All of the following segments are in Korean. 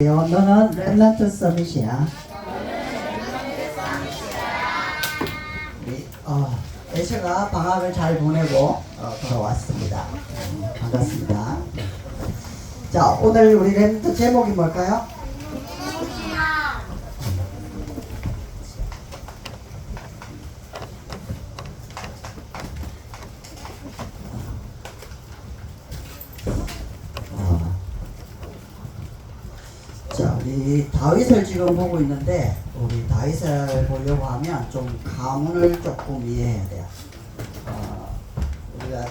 너는 렘넌트 서밋이야. 애셔가 방학을 잘 보내고 돌아왔습니다. 반갑습니다. 자, 오늘 우리 렘넌트 제목이 뭘까요? 자, 우리 다윗을 지금 보고 있는데, 우리 다윗을 보려고 하면 좀 가문을 조금 이해해야 돼요. 우리가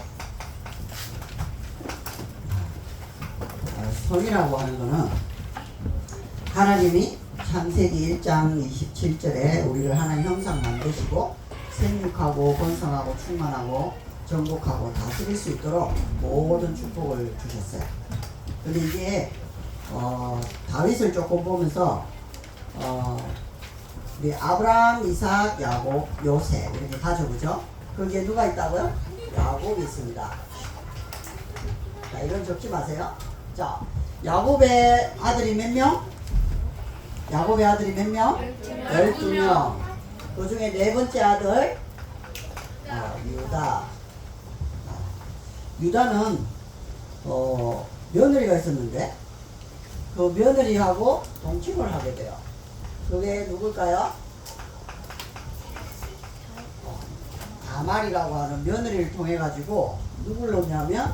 성이라고 하는 거는 하나님이 창세기 1장 27절에 우리를 하나님 형상 만드시고 생육하고 번성하고 충만하고 정복하고 다스릴 수 있도록 모든 축복을 주셨어요. 근데 이게 다윗을 조금 보면서 우리 아브라함, 이삭, 야곱, 요셉 이렇게 가져보죠. 거기에 누가 있다고요? 야곱이 있습니다. 자, 이건 적지 마세요. 자, 야곱의 아들이 몇 명? 야곱의 아들이 몇 명? 12명. 그 중에 네 번째 아들 유다. 유다는 며느리가 있었는데 그 며느리하고 동침을 하게 돼요. 그게 누굴까요? 다말이라고 하는 며느리를 통해 가지고 누굴 놓냐면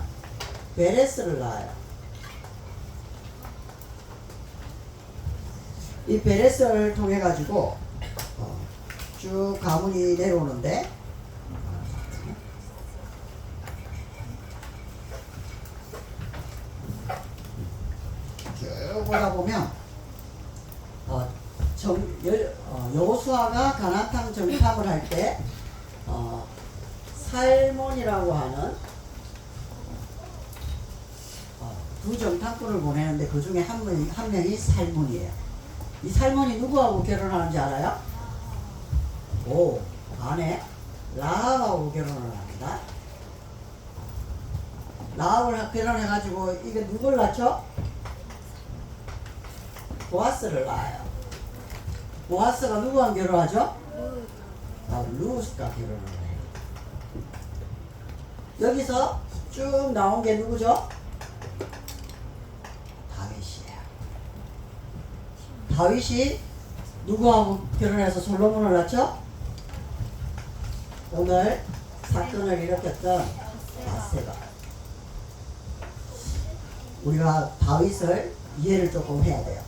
베레스를 낳아요. 이 베레스를 통해 가지고 쭉 가문이 내려오는데 쭉 보다 보면 여호수아가 가나안 땅 정탐을 할 때 살몬이라고 하는 두 정탐꾼을 보내는데 그 중에 한 명이 살몬이에요. 이 살몬이 누구하고 결혼하는지 알아요? 아내 라합하고 결혼을 합니다. 라합을 결혼해가지고 이게 누굴 낳죠? 보아스를 낳아요. 보아스가 누구랑 결혼하죠? 루스가 결혼을 해요. 여기서 쭉 나온 게 누구죠? 다윗이에요. 다윗이 누구하고 결혼해서 솔로몬을 낳죠? 오늘 사건을 일으켰던 바세바. 우리가 다윗을 이해를 조금 해야 돼요.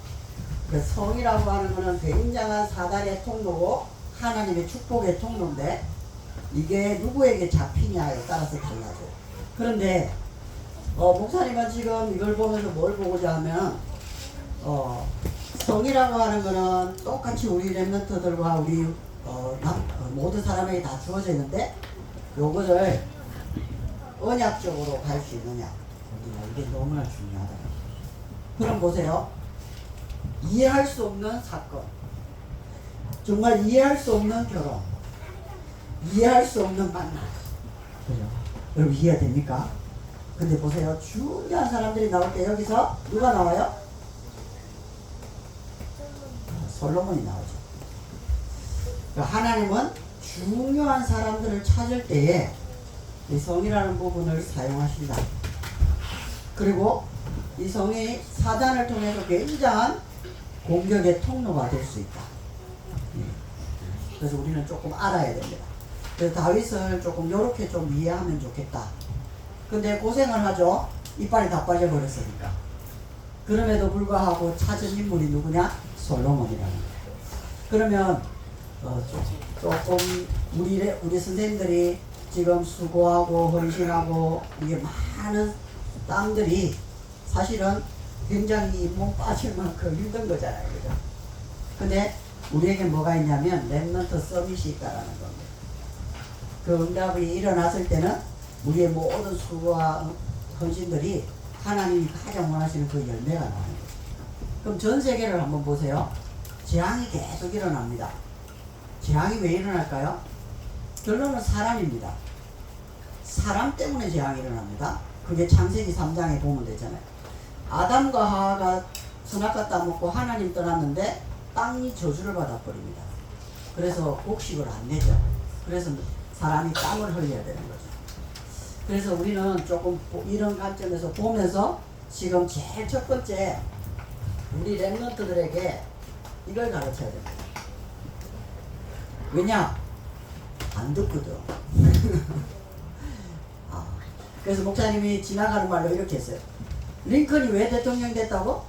그 성이라고 하는 것은 굉장한 사단의 통로고 하나님의 축복의 통로인데 이게 누구에게 잡히냐에 따라서 달라져요. 그런데 목사님은 지금 이걸 보면서 뭘 보고자 하면 성이라고 하는 것은 똑같이 우리 렘넌트들과 우리 모든 사람에게 다 주어져 있는데 요거를 언약적으로 갈 수 있느냐 이게 너무나 중요하다. 그럼 보세요. 이해할 수 없는 사건, 정말 이해할 수 없는 결혼, 이해할 수 없는 만남. 그죠? 여러분 이해가 됩니까? 근데 보세요. 중요한 사람들이 나올 때 여기서 누가 나와요? 솔로몬이 나오죠. 하나님은 중요한 사람들을 찾을 때에 이 성이라는 부분을 사용하신다. 그리고 이 성이 사단을 통해서 굉장한 공격의 통로가 될 수 있다. 그래서 우리는 조금 알아야 됩니다. 그래서 다윗을 조금 이렇게 좀 이해하면 좋겠다. 근데 고생을 하죠. 이빨이 다 빠져버렸으니까. 그럼에도 불구하고 찾은 인물이 누구냐? 솔로몬이라는 거예요. 그러면 조금 우리 선생님들이 지금 수고하고 헌신하고 이게 많은 땀들이 사실은 굉장히 몸 빠질 만큼 힘든 거잖아요. 그죠? 근데 우리에게 뭐가 있냐면 렘넌트 서밋이 있다라는 겁니다. 그 응답이 일어났을 때는 우리의 모든 수고와 헌신들이 하나님이 가장 원하시는 그 열매가 나오는 거죠. 그럼 전 세계를 한번 보세요. 재앙이 계속 일어납니다. 재앙이 왜 일어날까요? 결론은 사람입니다. 사람 때문에 재앙이 일어납니다. 그게 창세기 3장에 보면 되잖아요. 아담과 하와가 선악과 따먹고 하나님 떠났는데 땅이 저주를 받아버립니다. 그래서 곡식을 안 내죠. 그래서 사람이 땀을 흘려야 되는 거죠. 그래서 우리는 조금 이런 관점에서 보면서 지금 제일 첫 번째 우리 랩런트들에게 이걸 가르쳐야 됩니다. 왜냐? 안 듣거든. 그래서 목사님이 지나가는 말로 이렇게 했어요. 링컨이 왜 대통령 됐다고?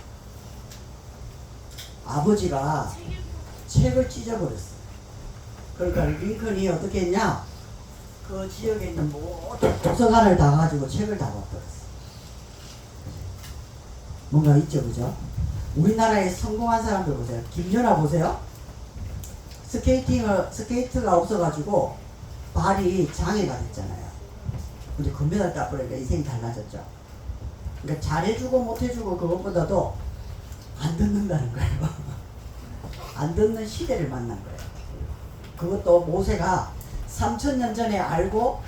아버지가 책을 찢어버렸어. 그러니까 링컨이 어떻게 했냐? 그 지역에 있는 모든 도서관을 다 가지고 책을 다 바꿔버렸어. 뭔가 있죠, 그죠? 우리나라에 성공한 사람들 보세요. 김연아 보세요. 스케이트가 없어가지고 발이 장애가 됐잖아요. 근데 금메달 따버리니까 인생이 달라졌죠. 그러니까 잘해주고 못해주고 그것보다도 안 듣는다는 거예요. 안 듣는 시대를 만난 거예요. 그것도 모세가 3000년 전에 알고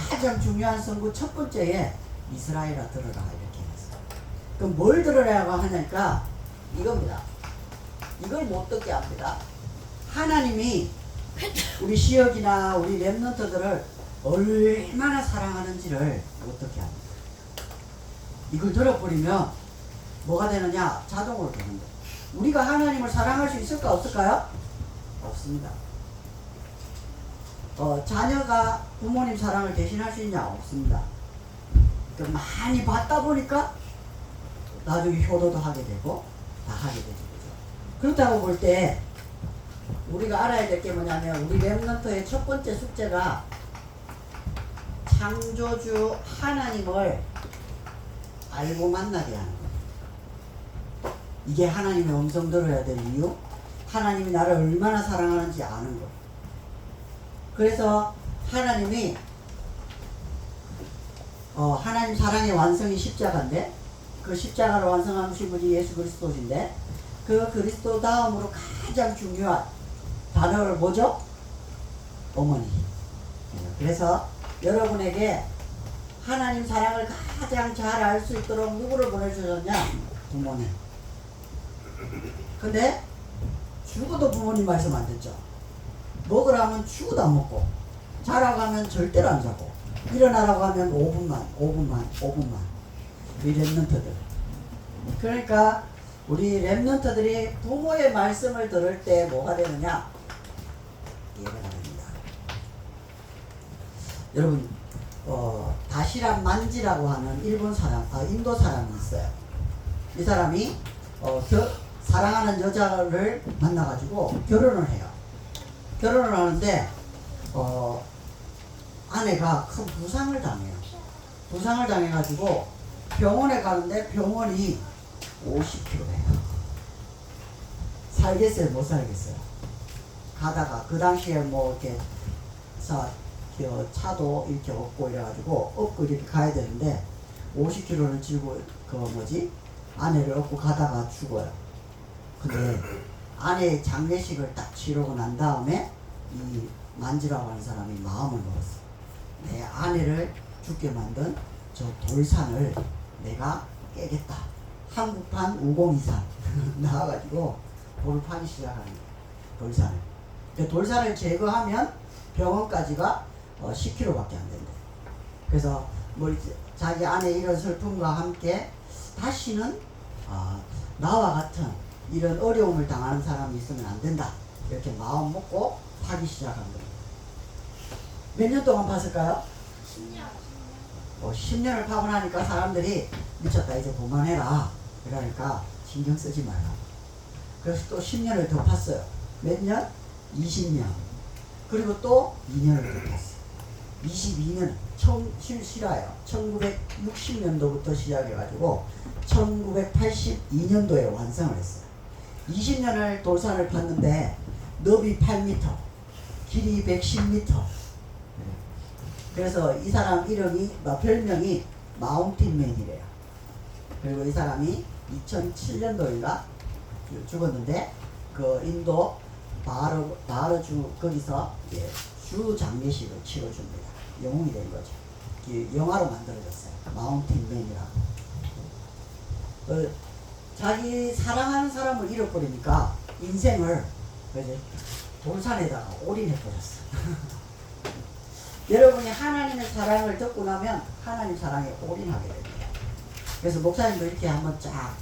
가장 중요한 선구 첫 번째에 이스라엘아 들어라 이렇게 했어요. 그럼 뭘 들으라고 하니까 이겁니다. 이걸 못 듣게 합니다. 하나님이 우리 시역이나 우리 랩런트들을 얼마나 사랑하는지를 못 듣게 합니다. 이걸 들어버리면 뭐가 되느냐? 자동으로 되는 거예요. 우리가 하나님을 사랑할 수 있을까 없을까요? 없습니다. 자녀가 부모님 사랑을 대신할 수 있냐? 없습니다. 많이 받다 보니까 나중에 효도도 하게 되고 다 하게 되는 거죠. 그렇다고 볼 때 우리가 알아야 될 게 뭐냐면 우리 랩런트의 첫 번째 숙제가 창조주 하나님을 알고 만나게 하는 거예요. 이게 하나님의 음성 들어야 될 이유, 하나님이 나를 얼마나 사랑하는지 아는 거예요. 그래서 하나님이 하나님 사랑의 완성이 십자가인데 그 십자가를 완성하신 분이 예수 그리스도신데 그 그리스도 다음으로 가장 중요한 단어를 뭐죠? 어머니. 그래서 여러분에게 하나님 사랑을 가장 잘 알 수 있도록 누구를 보내주셨냐? 부모님. 근데 죽어도 부모님 말씀 안 듣죠. 먹으라면 죽어도 안 먹고, 자라고 하면 절대로 안 자고, 일어나라고 하면 5분만. 우리 랩런트들. 그러니까 우리 랩런트들이 부모의 말씀을 들을 때 뭐가 되느냐? 이해가 됩니다. 여러분, 다시란 만지라고 하는 인도 사람이 있어요. 이 사람이 사랑하는 여자를 만나가지고 결혼을 해요. 결혼을 하는데 아내가 큰 부상을 당해요. 부상을 당해가지고 병원에 가는데 병원이 50km예요. 살겠어요? 못 살겠어요? 가다가 그 당시에 뭐 이렇게 차도 이렇게 없고 이래가지고 업고 이렇게 가야 되는데 50km를 지고 아내를 업고 가다가 죽어요. 근데 아내의 장례식을 딱 치르고 난 다음에 이 만지라고 하는 사람이 마음을 먹었어. 내 아내를 죽게 만든 저 돌산을 내가 깨겠다. 한국판 5023 나와가지고 돌을 파기 시작하는 거예요. 돌산을. 그 돌산을 제거하면 병원까지가 10km밖에 안 된대. 그래서 자기 아내 이런 슬픔과 함께 다시는 나와 같은 이런 어려움을 당하는 사람이 있으면 안 된다. 이렇게 마음 먹고 파기 시작한 겁니다. 몇 년 동안 팠을까요? 10년. 10년을 파고 나니까 사람들이 미쳤다 이제 그만해라. 그러니까 신경 쓰지 말라. 그래서 또 10년을 더 팠어요. 몇 년? 20년. 그리고 또 2년을 더 팠어요. 22년 실화예요. 1960년도부터 시작해가지고 1982년도에 완성을 했어요. 20년을 돌산을 팠는데 너비 8m, 길이 110m. 그래서 이 사람 별명이 마운틴맨이래요. 그리고 이 사람이 2007년도인가 죽었는데 그 인도 바르주 거기서 주 장례식을 치러줍니다. 영웅이 된 거죠. 영화로 만들어졌어요. 마운틴맨이라고. 자기 사랑하는 사람을 잃어버리니까 인생을 이제 돌산에다가 올인해버렸어. 여러분이 하나님의 사랑을 듣고 나면 하나님 사랑에 올인하게 됩니다. 그래서 목사님도 이렇게 한번 쫙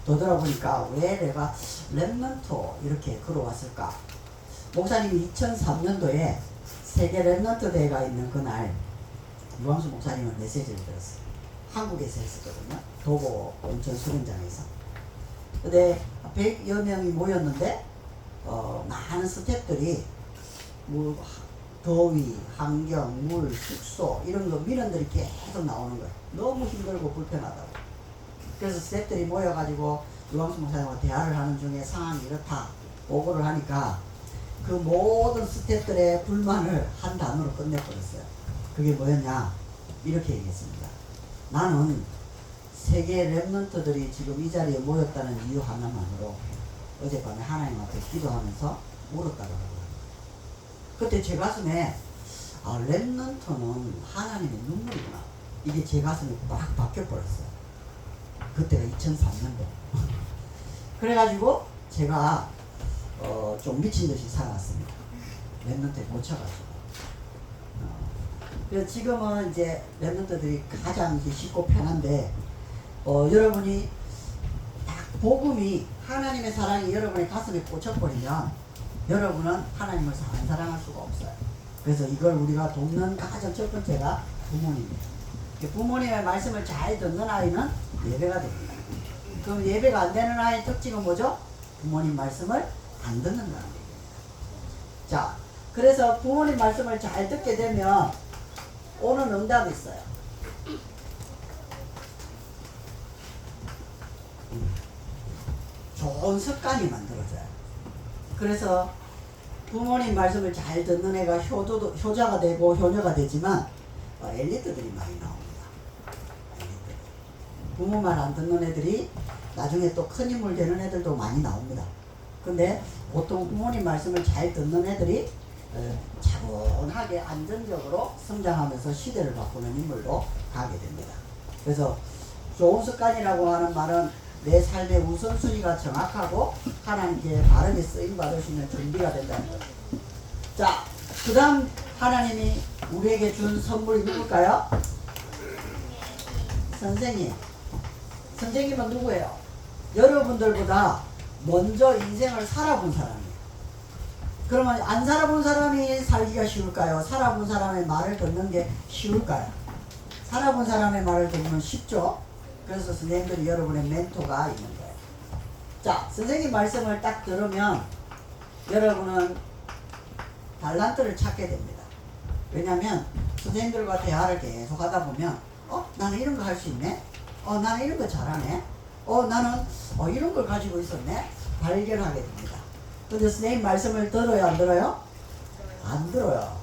되돌아보니까 왜 내가 랩넌트 이렇게 걸어왔을까? 목사님이 2003년도에 세계 랩넌트 대회가 있는 그날 유광수 목사님은 메시지를 들었어요. 한국에서 했었거든요. 도보 온천 수련장에서. 근데 100여 명이 모였는데 많은 스태프들이 뭐 더위, 환경, 물, 숙소 이런 거 민원들이 계속 나오는 거예요. 너무 힘들고 불편하다고. 그래서 스태프들이 모여가지고 유광수 목사님과 대화를 하는 중에 상황이 이렇다 보고를 하니까 그 모든 스태프들의 불만을 한 단어로 끝내버렸어요. 그게 뭐였냐? 이렇게 얘기했습니다. 나는 세계 랩런트들이 지금 이 자리에 모였다는 이유 하나만으로 어젯밤에 하나님 앞에 기도하면서 울었다고 하더라고요. 그때 제 가슴에 랩런트는 하나님의 눈물이구나. 이게 제 가슴에 막 박혀버렸어요. 그때가 2003년도. 그래가지고 제가 좀 미친듯이 살아왔습니다. 랩런트에 꽂혀가지고. 그래서 지금은 이제 랩런트들이 가장 쉽고 편한데 여러분이 딱 복음이 하나님의 사랑이 여러분의 가슴에 꽂혀버리면 여러분은 하나님을 안 사랑할 수가 없어요. 그래서 이걸 우리가 돕는 가장 첫 번째가 부모님이에요. 부모님의 말씀을 잘 듣는 아이는 예배가 됩니다. 그럼 예배가 안 되는 아이의 특징은 뭐죠? 부모님 말씀을 안 듣는다는 얘기입니다. 자, 그래서 부모님 말씀을 잘 듣게 되면 오는 응답이 있어요. 좋은 습관이 만들어져요. 그래서 부모님 말씀을 잘 듣는 애가 효자가 되고 효녀가 되지만 엘리트들이 많이 나옵니다. 엘리트들. 부모 말 안 듣는 애들이 나중에 또 큰 인물 되는 애들도 많이 나옵니다. 근데 보통 부모님 말씀을 잘 듣는 애들이 차분하게 안정적으로 성장하면서 시대를 바꾸는 인물로 가게 됩니다. 그래서 좋은 습관이라고 하는 말은 내 삶의 우선순위가 정확하고 하나님께 바르게 쓰임받을 수 있는 준비가 된다는 거죠. 자, 그 다음 하나님이 우리에게 준 선물이 누굴까요? 선생님. 선생님은 누구예요? 여러분들보다 먼저 인생을 살아본 사람이에요. 그러면 안 살아본 사람이 살기가 쉬울까요? 살아본 사람의 말을 듣는 게 쉬울까요? 살아본 사람의 말을 듣는 쉽죠? 그래서 선생님들이 여러분의 멘토가 있는 거예요. 자, 선생님 말씀을 딱 들으면 여러분은 달란트를 찾게 됩니다. 왜냐하면 선생님들과 대화를 계속 하다 보면 나는 이런 거 할 수 있네? 나는 이런 거 잘하네? 나는 이런 걸 가지고 있었네? 발견하게 됩니다. 근데 선생님 말씀을 들어요, 안 들어요? 안 들어요.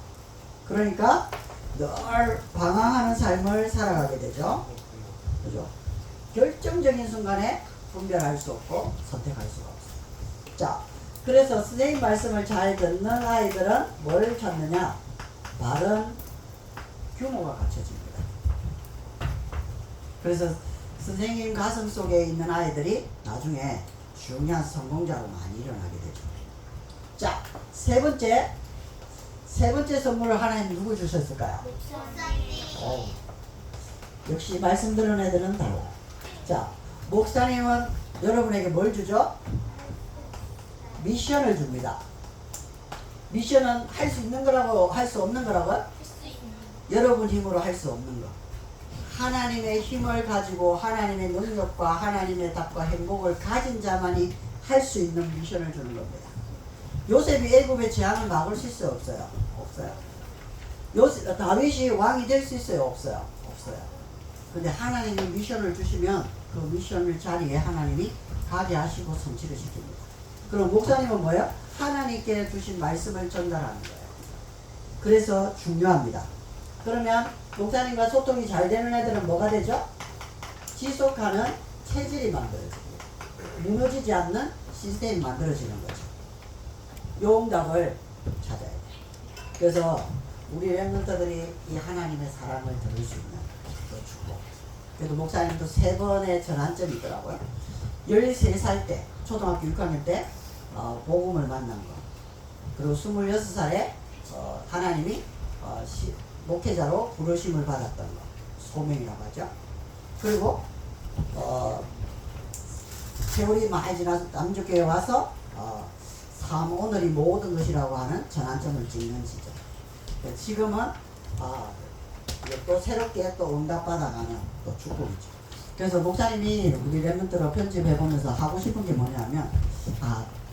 그러니까 늘 방황하는 삶을 살아가게 되죠. 그죠? 결정적인 순간에 분별할 수 없고 선택할 수가 없어요. 자, 그래서 선생님 말씀을 잘 듣는 아이들은 뭘 찾느냐? 바른 규모가 갖춰집니다. 그래서 선생님 가슴 속에 있는 아이들이 나중에 중요한 성공자로 많이 일어나게 되죠. 자, 세 번째 선물을 하나님 누구 주셨을까요? 목사님. 역시 말씀 들은 애들은 달라. 자, 목사님은 여러분에게 뭘 주죠? 미션을 줍니다. 미션은 할 수 있는 거라고 할 수 없는 거라고요? 여러분 힘으로 할 수 없는 거. 하나님의 힘을 가지고 하나님의 능력과 하나님의 답과 행복을 가진 자만이 할 수 있는 미션을 주는 겁니다. 요셉이 애굽의 재앙을 막을 수 있어요? 없어요? 없어요. 다윗이 왕이 될 수 있어요? 없어요? 없어요. 근데 하나님이 미션을 주시면 그 미션을 자리에 하나님이 가게 하시고 성취를 시킵니다. 그럼 목사님은 뭐예요? 하나님께 주신 말씀을 전달하는 거예요. 그래서 중요합니다. 그러면 목사님과 소통이 잘 되는 애들은 뭐가 되죠? 지속하는 체질이 만들어집니다. 무너지지 않는 시스템이 만들어지는 거죠. 요 응답을 찾아야 돼요. 그래서 우리 랩런트들이 이 하나님의 사랑을 들을 수 있는 그 축복. 그래도 목사님도 3번의 전환점이 있더라고요. 13살 때, 초등학교 6학년 때 복음을 만난 거. 그리고 26살에 하나님이 목회자로 부르심을 받았던 거. 소명이라고 하죠. 그리고 세월이 많이 지나서 남주교에 와서 오늘이 모든 것이라고 하는 전환점을 찍는 시점. 지금은 또 새롭게 또 응답받아가는 또 축복이죠. 그래서 목사님이 우리 렘넌트로 편집해보면서 하고 싶은 게 뭐냐면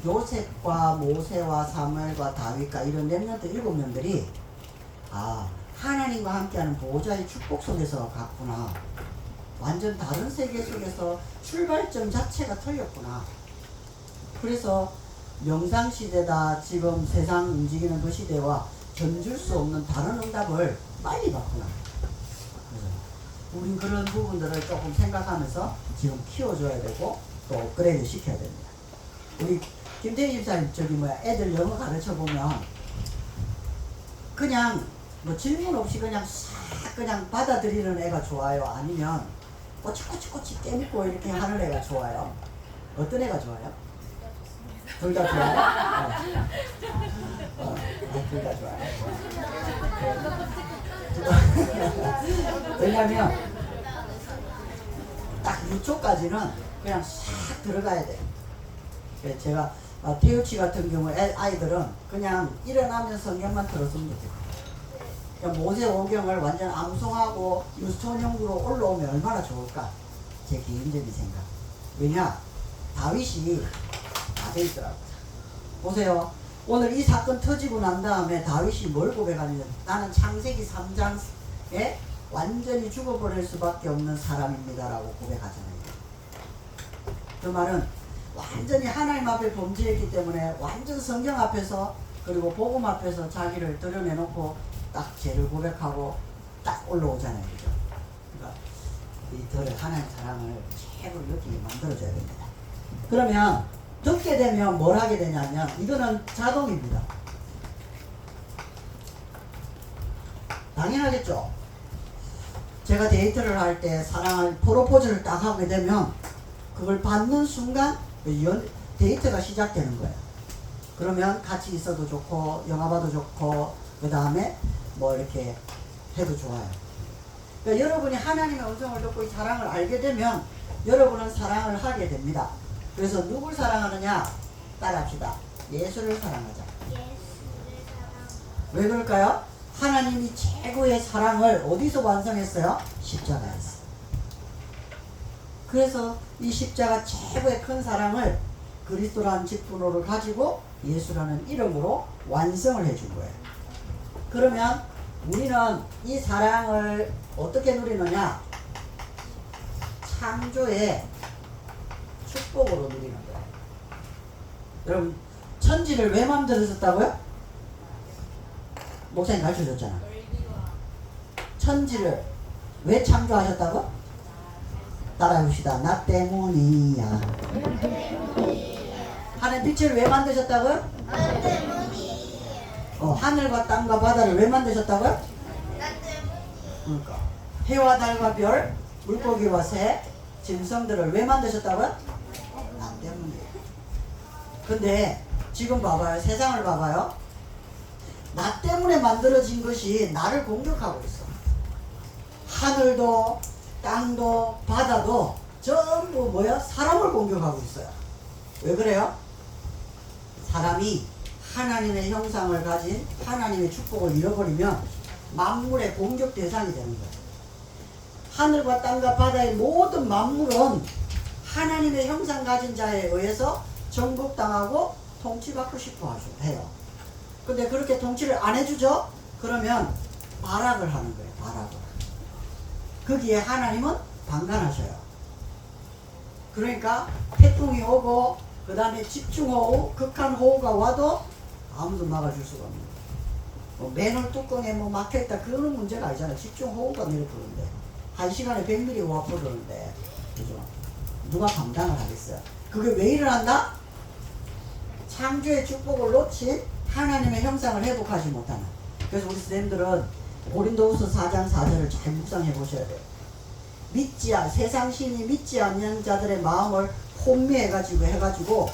요셉과 모세와 사무엘과 다윗과 이런 렘넌트 7명들이 하나님과 함께하는 보호자의 축복 속에서 갔구나. 완전 다른 세계 속에서 출발점 자체가 틀렸구나. 그래서 명상시대다, 지금 세상 움직이는 그 시대와 견줄 수 없는 다른 응답을 빨리 받구나. 우린 그런 부분들을 조금 생각하면서 지금 키워줘야 되고 또 업그레이드 시켜야 됩니다. 우리 김태희 집사님 애들 영어 가르쳐 보면 그냥 뭐 질문 없이 그냥 싹 그냥 받아들이는 애가 좋아요? 아니면 꼬치꼬치 깨묻고 이렇게 하는 애가 좋아요? 어떤 애가 좋아요? 둘 다 좋아요? 둘 다 좋아요. 왜냐면 딱 6초까지는 그냥 싹 들어가야 돼요. 제가 태우치 같은 경우에 아이들은 그냥 일어나면 성경만 들었으면 좋겠어요. 그러니까 모세오경을 완전 암송하고 유스톤형으로 올라오면 얼마나 좋을까? 제 개인적인 생각. 왜냐? 다윗이 다 돼 있더라고요. 보세요. 오늘 이 사건 터지고 난 다음에 다윗이 뭘 고백하냐면 나는 창세기 3장에 완전히 죽어버릴 수밖에 없는 사람입니다라고 고백하잖아요. 그 말은 완전히 하나님 앞에 범죄했기 때문에 완전 성경 앞에서 그리고 복음 앞에서 자기를 드러내놓고 딱 죄를 고백하고 딱 올라오잖아요. 그죠? 그러니까 이 하나님 사랑을 최고로 느끼게 만들어줘야 됩니다. 그러면 듣게 되면 뭘 하게 되냐면 이거는 자동입니다. 당연하겠죠. 제가 데이트를 할 때 사랑을 프로포즈를 딱 하게 되면 그걸 받는 순간 데이트가 시작되는 거예요. 그러면 같이 있어도 좋고 영화 봐도 좋고 그 다음에 뭐 이렇게 해도 좋아요. 그러니까 여러분이 하나님의 음성을 듣고 이 사랑을 알게 되면 여러분은 사랑을 하게 됩니다. 그래서 누굴 사랑하느냐? 따라합시다. 예수를 사랑하자. 왜 그럴까요? 하나님이 최고의 사랑을 어디서 완성했어요? 십자가에서. 그래서 이 십자가 최고의 큰 사랑을 그리스도라는 직분호를 가지고 예수라는 이름으로 완성을 해준 거예요. 그러면 우리는 이 사랑을 어떻게 누리느냐? 창조의 축복으로 누리는 거예요. 여러분, 천지를 왜 만들어졌다고요? 목사님 가르쳐줬잖아. 천지를 왜 창조하셨다고? 따라해봅시다. 나 때문이야. 하늘 빛을 왜 만드셨다고요? 나 때문이에요. 하늘과 땅과 바다를 왜 만드셨다고요? 나 때문이에요. 그러니까 해와 달과 별, 물고기와 새, 짐승들을 왜 만드셨다고요? 나 때문이에요. 근데 지금 봐봐요. 세상을 봐봐요. 나 때문에 만들어진 것이 나를 공격하고 있어. 하늘도 땅도 바다도 전부 사람을 공격하고 있어요. 왜 그래요? 사람이 하나님의 형상을 가진 하나님의 축복을 잃어버리면 만물의 공격 대상이 되는 거예요. 하늘과 땅과 바다의 모든 만물은 하나님의 형상 가진 자에 의해서 정복당하고 통치받고 싶어 해요. 근데 그렇게 통치를 안 해주죠? 그러면 발악을 하는 거예요. 발악을. 거기에 하나님은 방관하셔요. 그러니까 태풍이 오고 그 다음에 집중호우, 극한호우가 와도 아무도 막아줄 수가 없는 거예요. 맨홀 뚜껑에 막혀있다 그거는 문제가 아니잖아요. 집중호우가 내려오는데 1시간에 100mm 와 부르는데 그죠? 누가 감당을 하겠어요? 그게 왜 일어난다? 창조의 축복을 놓친 하나님의 형상을 회복하지 못하는. 그래서 우리 선생님들은 고린도후서 4장 4절을 잘 묵상해 보셔야 돼요. 세상 신이 믿지 않는 자들의 마음을 혼미해가지고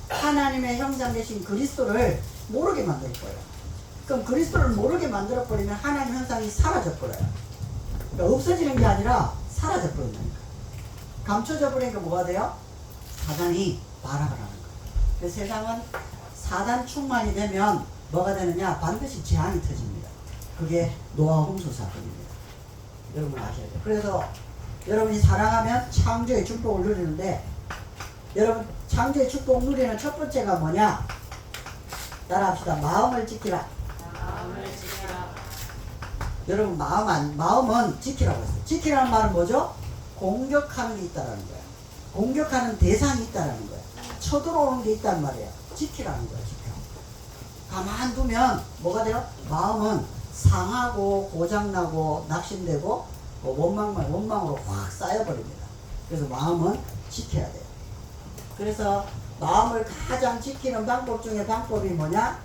하나님의 형상 되신 그리스도를 모르게 만들 거예요. 그럼 그리스도를 모르게 만들어버리면 하나님 형상이 사라져버려요. 그러니까 없어지는 게 아니라 사라져버린다니까. 감춰져 버리니까 뭐가 돼요? 사단이 발악을 하는 거예요. 그래서 세상은 사단 충만이 되면 뭐가 되느냐? 반드시 재앙이 터집니다. 그게 노아 홍수 사건입니다. 여러분 아셔야 돼요. 그래서 여러분이 사랑하면 창조의 축복을 누리는데, 여러분 창조의 축복 누리는 첫 번째가 뭐냐? 따라합시다. 마음을 지키라. 여러분 마음은 지키라고 했어요. 지키라는 말은 뭐죠? 공격하는 게 있다라는 거예요. 공격하는 대상이 있다라는 거예요. 쳐들어오는 게 있단 말이에요. 지키라는 거예요. 지켜. 가만두면 뭐가 돼요? 마음은 상하고 고장나고 낙심되고 원망으로 확 쌓여버립니다. 그래서 마음은 지켜야 돼요. 그래서 마음을 가장 지키는 방법 중에 방법이 뭐냐?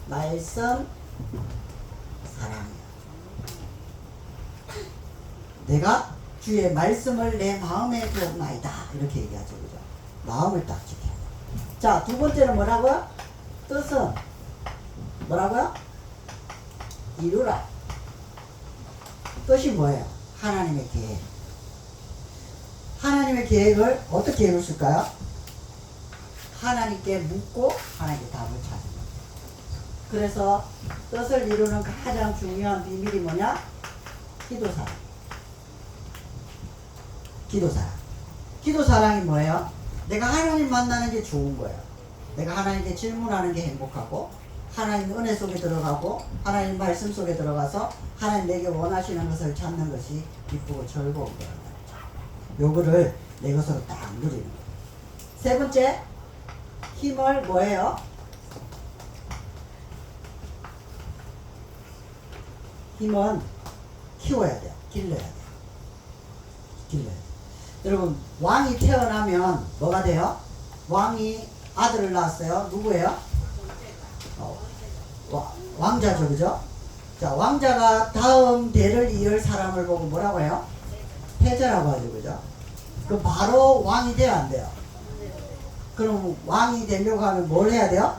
말씀, 사랑이에요. 내가 주의 말씀을 내 마음에 두었나이다. 이렇게 얘기하죠. 그죠? 마음을 딱 지켜야 돼요. 자, 두 번째는 뭐라고요? 뜻은 뭐라고요? 이루라. 뜻이 뭐예요? 하나님의 계획. 하나님의 계획을 어떻게 이루실까요? 하나님께 묻고 하나님께 답을 찾는 거예요. 그래서 뜻을 이루는 가장 중요한 비밀이 뭐냐? 기도사랑. 기도사랑이 뭐예요? 내가 하나님 만나는 게 좋은 거예요. 내가 하나님께 질문하는 게 행복하고, 하나님 은혜 속에 들어가고, 하나님 말씀 속에 들어가서 하나님 내게 원하시는 것을 찾는 것이 기쁘고 즐거운 거란 말이죠. 요거를 내 것으로 딱 누리는 거예요. 세 번째, 힘을 뭐예요? 힘은 키워야 돼요. 길러야 돼요. 여러분, 왕이 태어나면 뭐가 돼요? 왕이 아들을 낳았어요. 누구예요? 왕자죠. 그죠? 자, 왕자가 다음 대를 이을 사람을 보고 뭐라고 해요? 패자라고 하죠. 그죠? 그럼 바로 왕이 돼야 안 돼요? 그럼 왕이 되려고 하면 뭘 해야 돼요?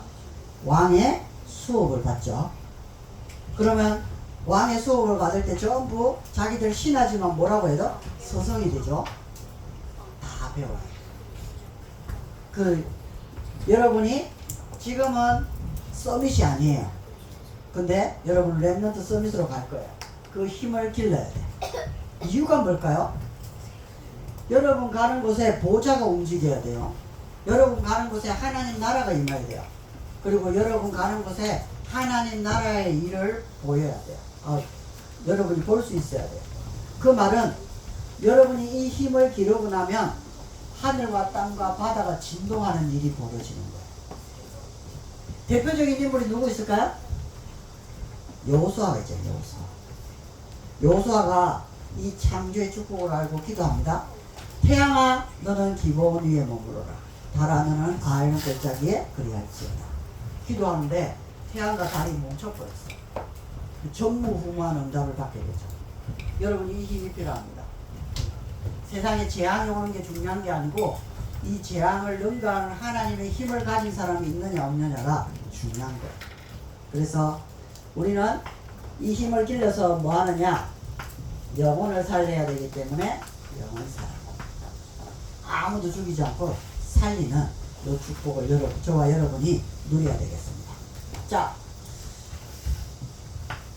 왕의 수업을 받죠. 그러면 왕의 수업을 받을 때 전부 자기들 신하지만 뭐라고 해도 서성이 되죠. 다 배워요. 여러분이 지금은 서밋이 아니에요. 근데 여러분 랩런트 서밋으로 갈 거예요. 그 힘을 길러야 돼. 이유가 뭘까요? 여러분 가는 곳에 보좌가 움직여야 돼요. 여러분 가는 곳에 하나님 나라가 임해야 돼요. 그리고 여러분 가는 곳에 하나님 나라의 일을 보여야 돼요. 여러분이 볼 수 있어야 돼요. 그 말은 여러분이 이 힘을 기르고 나면 하늘과 땅과 바다가 진동하는 일이 벌어지는 거예요. 대표적인 인물이 누구 있을까요? 여호수아가 있죠. 여호수아가 이 창조의 축복을 알고 기도합니다. 태양아 너는 기본 위에 머무러라. 달아 너는 아이는 골짜기에 그리할지어다. 기도하는데 태양과 달이 멈춰버렸어요. 전무후무한 응답을 받게 되죠. 여러분 이 힘이 필요합니다. 세상에 재앙이 오는 게 중요한 게 아니고 이 재앙을 능가하는 하나님의 힘을 가진 사람이 있느냐 없느냐가 중요한 거예요. 그래서 우리는 이 힘을 길러서 뭐 하느냐? 영혼을 살려야 되기 때문에 영을 살아라. 아무도 죽이지 않고 살리는 이 축복을 저와 여러분이 누려야 되겠습니다. 자,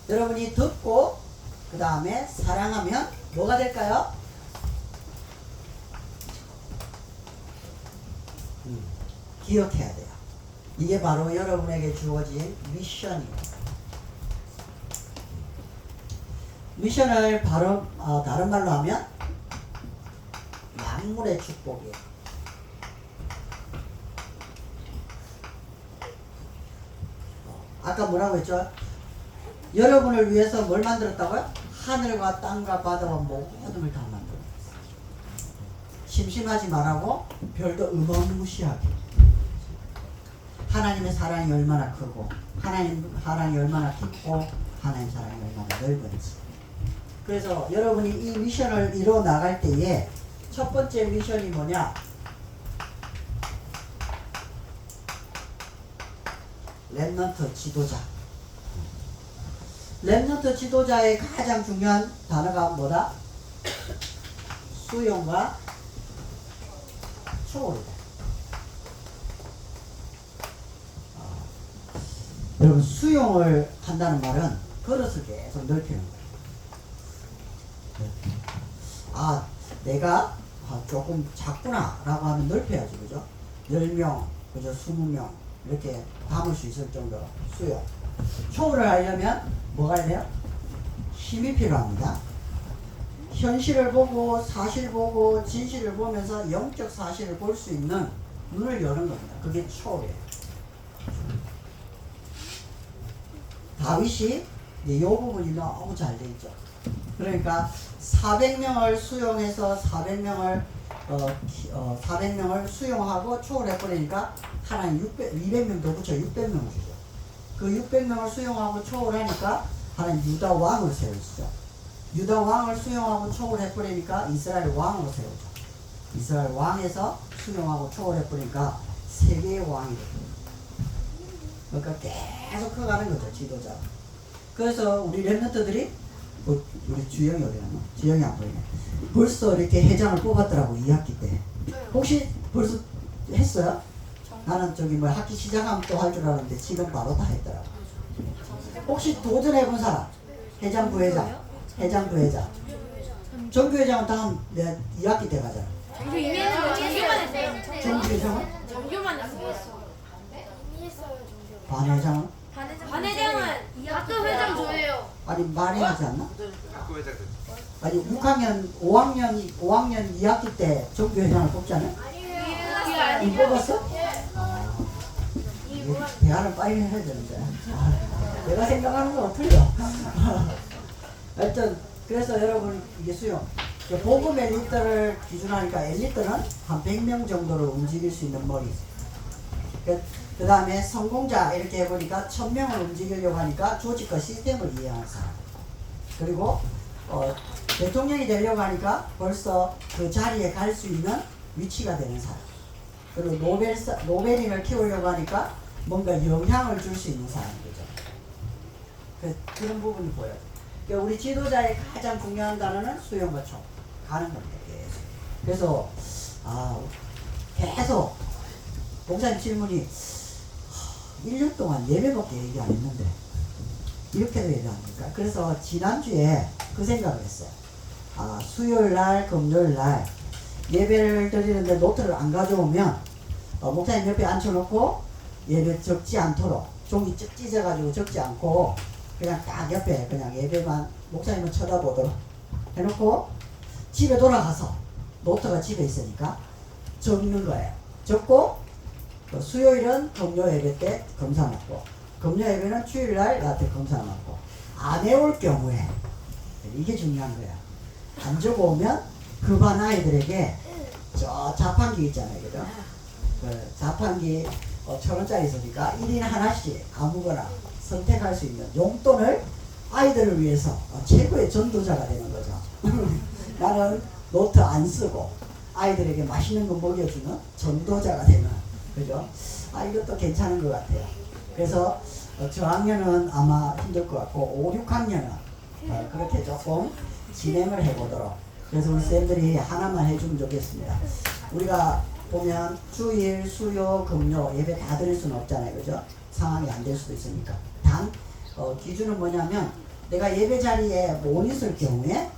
여러분이 듣고 그 다음에 사랑하면 뭐가 될까요? 기억해야 돼요. 이게 바로 여러분에게 주어진 미션이에요. 미션을 바로 다른 말로 하면 만물의 축복이에요. 아까 뭐라고 했죠? 여러분을 위해서 뭘 만들었다고요? 하늘과 땅과 바다와 모든 걸 다 만들었어요. 심심하지 말라고 별도 어마무시하게. 하나님의 사랑이 얼마나 크고 하나님 사랑이 얼마나 깊고 하나님 사랑이 얼마나 넓은지. 그래서 여러분이 이 미션을 이뤄 나갈 때에 첫 번째 미션이 뭐냐? 렘넌트 지도자. 렘넌트 지도자의 가장 중요한 단어가 뭐다? 수용과 초월이다. 여러분 수용을 한다는 말은 그릇을 계속 넓히는 거예요. 아 내가 조금 작구나 라고 하면 넓혀야지, 그죠? 10명, 그죠? 20명 이렇게 담을 수 있을 정도로 수용. 초월을 하려면 뭐가 돼요? 힘이 필요합니다. 현실을 보고 사실 보고 진실을 보면서 영적 사실을 볼 수 있는 눈을 여는 겁니다. 그게 초월이에요. 다윗이 이 부분이 너무 잘 돼 있죠. 그러니까 400명을 수용해서 400명을 수용하고 초월해버리니까 하나님 200명 더 붙여 600명을 주죠. 그 600명을 수용하고 초월하니까 하나님 유다 왕을 세우시죠. 유다 왕을 수용하고 초월해버리니까 이스라엘 왕으로 세우죠. 이스라엘 왕에서 수용하고 초월해버리니까 세계의 왕이 됩니다. 그러니까 계속 커가는 거죠, 지도자. 그래서 우리 렘넌트들이 우리 주영이 어디 갔나? 주영이 안 보이네. 벌써 이렇게 회장을 뽑았더라고 2학기 때. 혹시 벌써 했어요? 나는 저기 뭐 학기 시작하면 또 할 줄 알았는데 지금 바로 다 했더라고. 혹시 도전해본 사람? 회장, 부회장, 회장, 부회장. 정규회장은 다음 내가 2학기 때 가잖아. 정규만 했어요. 정규회장은? 정규만 했어요. 반회장은? 반회장은 가끔 회장 줘요. 아니 많이 하지 않나? 학교 회장 됐죠. 아니 6학년, 5학년 2학기 때 정규회장을 뽑잖아요? 이 뽑았어? 이게 대화를 빨리 해야 되는데 내가 생각하는 거랑 틀려. 하여튼 그래서 여러분 이게 수용 복음 엘리트를 기준하니까 엘리트는 한 100명 정도를 움직일 수 있는 머리. 그 다음에 성공자 이렇게 해보니까 1000명을 움직이려고 하니까 조직과 시스템을 이해하는 사람. 그리고 대통령이 되려고 하니까 벌써 그 자리에 갈 수 있는 위치가 되는 사람. 그리고 노벨인을 키우려고 하니까 뭔가 영향을 줄 수 있는 사람인 거죠. 그런 부분이 보여요. 그러니까 우리 지도자의 가장 중요한 단어는 수용과 총 가는 겁니다. 계속. 그래서 계속 목사님 질문이 1년 동안 예배밖에 얘기 안 했는데 이렇게도 얘기합니까? 그래서 지난주에 그 생각을 했어요. 수요일날 금요일날 예배를 드리는데 노트를 안 가져오면 목사님 옆에 앉혀놓고 예배 적지 않도록 종이 쭉 찢어가지고 적지 않고 그냥 딱 옆에 그냥 예배만 목사님을 쳐다보도록 해놓고 집에 돌아가서 노트가 집에 있으니까 적는 거예요. 적고 수요일은 금요 예배 때 검사 맞고 금요 예배는 주일날 나한테 검사 맞고 안 해올 경우에 이게 중요한 거야. 안 적어오면 그 반 아이들에게 저 자판기 있잖아요, 그죠? 그 자판기 1,000원짜리 있으니까 1인 하나씩 아무거나 선택할 수 있는 용돈을 아이들을 위해서 최고의 전도자가 되는 거죠. 나는 노트 안 쓰고 아이들에게 맛있는 거 먹여주는 전도자가 되는, 그죠? 이것도 괜찮은 것 같아요. 그래서 저학년은 아마 힘들 것 같고 5, 6학년은 그렇게 조금 진행을 해보도록. 그래서 우리 쌤들이 하나만 해주면 좋겠습니다. 우리가 보면 주일, 수요, 금요 예배 다 드릴 수는 없잖아요, 그죠? 상황이 안 될 수도 있으니까. 단 기준은 뭐냐면 내가 예배 자리에 못 있을 경우에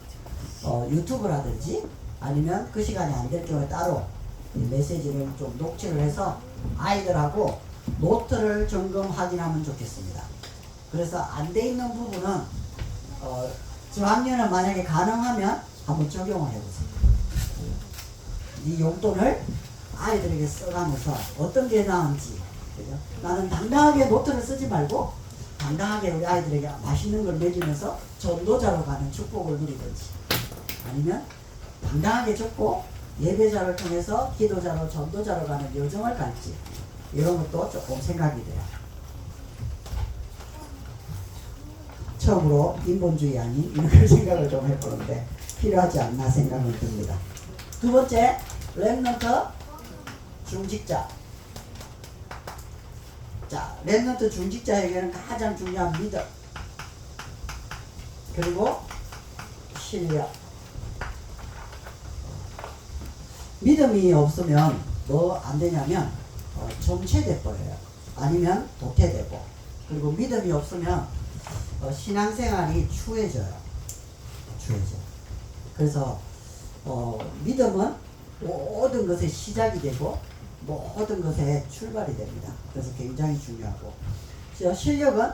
유튜브라든지 아니면 그 시간이 안 될 경우에 따로 메시지를 좀 녹취를 해서 아이들하고 노트를 점검 확인하면 좋겠습니다. 그래서 안 돼 있는 부분은 저학년은 만약에 가능하면 한번 적용을 해보세요. 이 용돈을 아이들에게 써가면서 어떤 게 나은지, 그죠? 나는 당당하게 노트를 쓰지 말고 당당하게 우리 아이들에게 맛있는 걸 먹이면서 전도자로 가는 축복을 누리든지, 아니면 당당하게 적고 예배자를 통해서 기도자로 전도자로 가는 여정을 갈지, 이런 것도 조금 생각이 돼요. 처음으로 인본주의 아닌 이런 걸 생각을 좀 해보는데 필요하지 않나 생각을 듭니다. 두 번째, 렘넌트 중직자. 자, 렘넌트 중직자에게는 가장 중요한 믿음, 그리고 신뢰. 믿음이 없으면 뭐 안 되냐면 정체돼 버려요. 아니면 도태되고, 그리고 믿음이 없으면 신앙생활이 추해져요. 추해져. 그래서 믿음은 모든 것의 시작이 되고 모든 것의 출발이 됩니다. 그래서 굉장히 중요하고, 실력은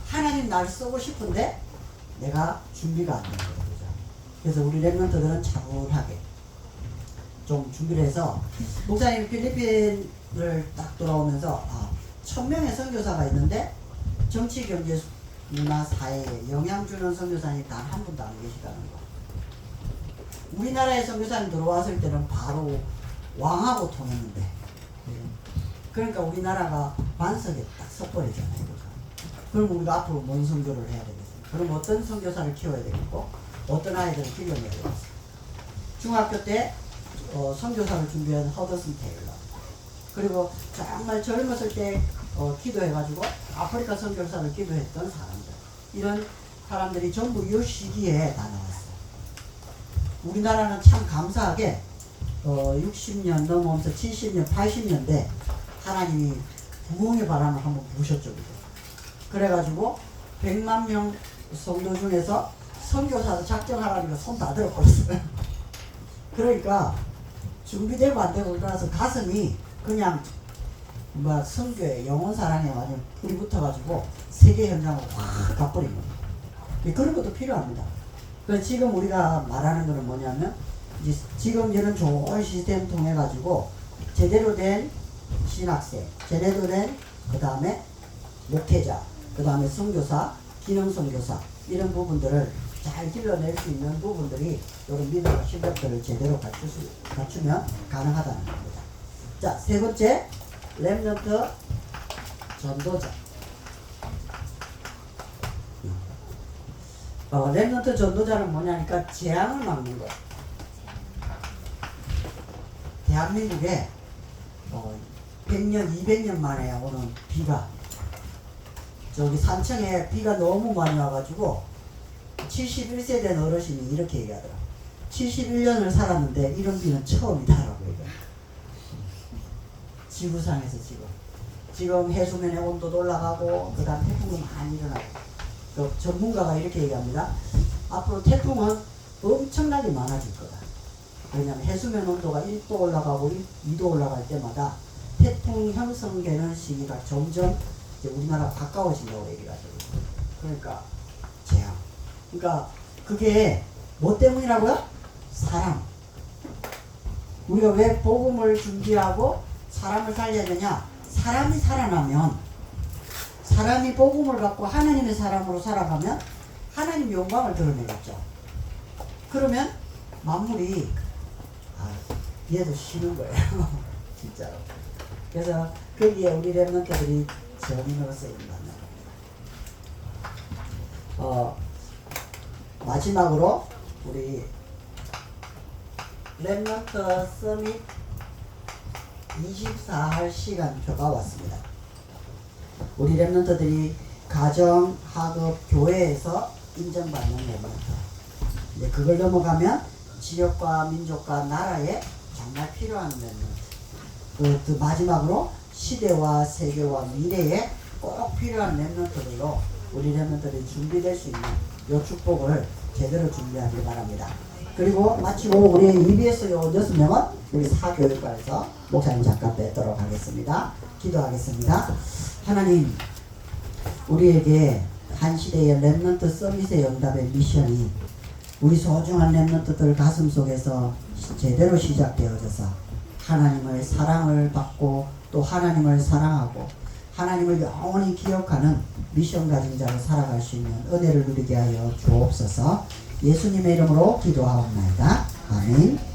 하나님 날 쓰고 싶은데 내가 준비가 안 되는 거죠. 그래서 우리 렘넌트들은 차분하게 좀 준비를 해서, 목사님 필리핀을 딱 돌아오면서 1000명의 선교사가 있는데 정치, 경제, 문화, 사회에 영향 주는 선교사님이 단 한 분도 안 계시다는 거. 우리나라에 선교사님 들어왔을 때는 바로 왕하고 통했는데, 그러니까 우리나라가 반석에 딱 섞어버리잖아요. 그럼 우리가 앞으로 뭔 선교를 해야 되겠어요? 그럼 어떤 선교사를 키워야 되겠고 어떤 아이들을 길러내야 되겠어요? 중학교 때 선교사를 준비한 허더슨 테일러, 그리고 정말 젊었을 때 기도해가지고 아프리카 선교사를 기도했던 사람들, 이런 사람들이 전부 이 시기에 다 나왔어요. 우리나라는 참 감사하게 60년 넘어오면서 70년, 80년대 하나님이 부흥의 바람을 한번 부으셨죠. 그래가지고 100만 명 성도 중에서 선교사를 작정하라니까 손 다 들어버렸어요. 그러니까 준비되고 안 되고 그러나서 가슴이 그냥 선교에, 영혼 사랑에 완전 불이 붙어가지고 세계 현장으로 확 가버린 겁니다. 그런 것도 필요합니다. 그래서 지금 우리가 말하는 거는 뭐냐면, 이제 지금 이런 좋은 시스템 통해 가지고 제대로 된 신학생, 제대로 된 그 다음에 목회자, 그 다음에 선교사, 기능 선교사, 이런 부분들을 잘 길러낼 수 있는 부분들이 이런 믿음과 실력들을 제대로 갖추면 가능하다는 겁니다. 자, 세 번째, 렘넌트 전도자. 렘넌트 전도자는 뭐냐니까 재앙을 막는 거예요. 대한민국에 100년, 200년 만에 오는 비가, 저기 산청에 비가 너무 많이 와가지고 71세 된 어르신이 이렇게 얘기하더라. 71년을 살았는데 이런 비는 처음이다라고 얘기해요. 지구상에서 지금 해수면의 온도도 올라가고 그 다음 태풍도 많이 일어나고, 전문가가 이렇게 얘기합니다. 앞으로 태풍은 엄청나게 많아질 거다. 왜냐하면 해수면 온도가 1도 올라가고 2도 올라갈 때마다 태풍 형성되는 시기가 점점 이제 우리나라 가까워진다고 얘기를 하죠. 그러니까 재앙. 그러니까 그게 뭐 때문이라고요? 사람. 우리가 왜 복음을 준비하고 사람을 살려야 되냐? 사람이 살아나면, 사람이 복음을 갖고 하나님의 사람으로 살아가면 하나님 영광을 드러내겠죠. 그러면 만물이 얘도 쉬는 거예요. 진짜로. 그래서 거기에 우리 렘넌트들이 정인으로 쓰인다는 겁니다. 마지막으로 우리 렘넌트 서밋 24할 시간표가 왔습니다. 우리 렘넌트들이 가정, 학업, 교회에서 인정받는 렘넌트. 이제 그걸 넘어가면 지역과 민족과 나라에 정말 필요한 렘넌트. 그 마지막으로 시대와 세계와 미래에 꼭 필요한 렘넌트들로 우리 렘넌트들이 준비될 수 있는 이 축복을 제대로 준비하길 바랍니다. 그리고 마치고 우리 EBS 요 6명은 우리 사교육과에서 목사님 잠깐 뵙도록 하겠습니다. 기도하겠습니다. 하나님, 우리에게 한 시대의 렘넌트 서밋의 응답의 미션이 우리 소중한 렘넌트들 가슴 속에서 제대로 시작되어져서 하나님의 사랑을 받고 또 하나님을 사랑하고 하나님을 영원히 기억하는 미션 가진 자로 살아갈 수 있는 은혜를 누리게 하여 주옵소서. 예수님의 이름으로 기도하옵나이다. 아멘.